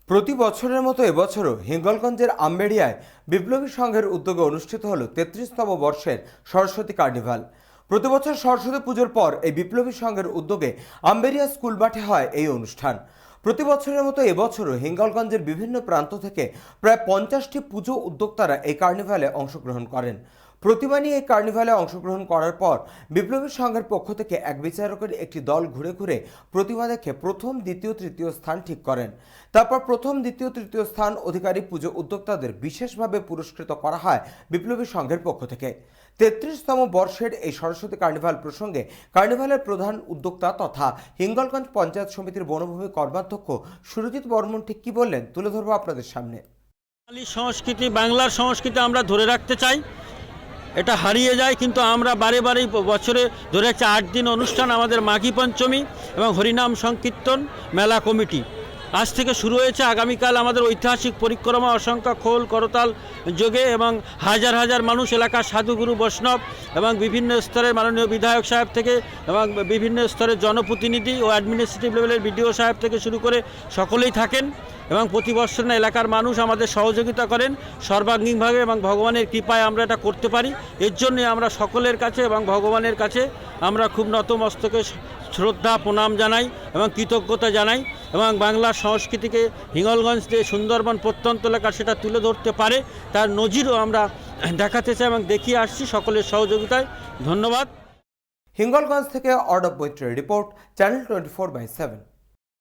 প্রতি বছরের মতো এবছরও হিঙ্গলগঞ্জের আম্বেরিয়ায় বিপ্লবী সংঘের উদ্যোগে অনুষ্ঠিত হল ৩৩তম বর্ষের সরস্বতী কার্নিভাল। প্রতি বছর সরস্বতী পুজোর পর এই বিপ্লবী সংঘের উদ্যোগে আম্বেরিয়া স্কুল মাঠে হয় এই অনুষ্ঠান। প্রতি বছরের মতো এবছরও হিঙ্গলগঞ্জের বিভিন্ন প্রান্ত থেকে প্রায় 50টি পুজো উদ্যোক্তারা এই কার্নিভালে অংশগ্রহণ করেন। প্রতিমা নিয়ে এই কার্নিভালে অংশগ্রহণ করার পর বিপ্লবী সংঘের পক্ষ থেকে এক বিচারকের একটি দল ঘুরে ঘুরে প্রতিমা দেখে প্রথম, দ্বিতীয়, তৃতীয় স্থান ঠিক করেন। তারপর প্রথম, দ্বিতীয়, তৃতীয় স্থান অধিকারী পুজো উদ্যোক্তাদের বিশেষভাবে পুরস্কৃত করা হয় বিপ্লবী সংঘের পক্ষ থেকে। 33তম বর্ষের এই সরস্বতী কার্নিভাল প্রসঙ্গে কার্নিভালের প্রধান উদ্যোক্তা তথা হিঙ্গলগঞ্জ পঞ্চায়েত সমিতির বনভূমি কর্মাধ্যক্ষ সুরজিৎ বর্মন ঠিক কি বললেন তুলে ধরবো আপনাদের সামনে। বাঙালি সংস্কৃতি, বাংলার সংস্কৃতি আমরা ধরে রাখতে চাই। এটা হারিয়ে যায়, কিন্তু আমরা বারে বারে বছরে ধরে রাখছি 8 দিন অনুষ্ঠান আমাদের মাঘী পঞ্চমী এবং হরিনাম সংকীর্তন মেলা কমিটি আজ থেকে শুরু হয়েছে। আগামীকাল আমাদের ঐতিহাসিক পরিক্রমা, অসংখ্য খোল করতাল যোগে এবং হাজার হাজার মানুষ, এলাকার সাধুগুরু বৈষ্ণব এবং বিভিন্ন স্তরের মাননীয় বিধায়ক সাহেব থেকে এবং বিভিন্ন স্তরের জনপ্রতিনিধি ও অ্যাডমিনিস্ট্রেটিভ লেভেলের বিডিও সাহেব থেকে শুরু করে সকলেই থাকেন এবং প্রতি বছর এলাকার মানুষ আমাদের সহযোগিতা করেন সর্বাঙ্গীনভাবে এবং ভগবানের কৃপায় আমরা এটা করতে পারি। এর জন্যে আমরা সকলের কাছে এবং ভগবানের কাছে আমরা খুব নতমস্তকে শ্রদ্ধা প্রণাম জানাই এবং কৃতজ্ঞতা জানাই এবং বাংলার সংস্কৃতিকে হিঙ্গলগঞ্জ যে সুন্দরবন প্রত্যন্ত এলাকা সেটা তুলে ধরতে পারে তার নজিরও আমরা দেখাতে চাই এবং দেখিয়ে আসছি সকলের সহযোগিতায়। ধন্যবাদ। হিঙ্গলগঞ্জ থেকে অর্ডব বৈত্রের রিপোর্ট, চ্যানেল 24/7।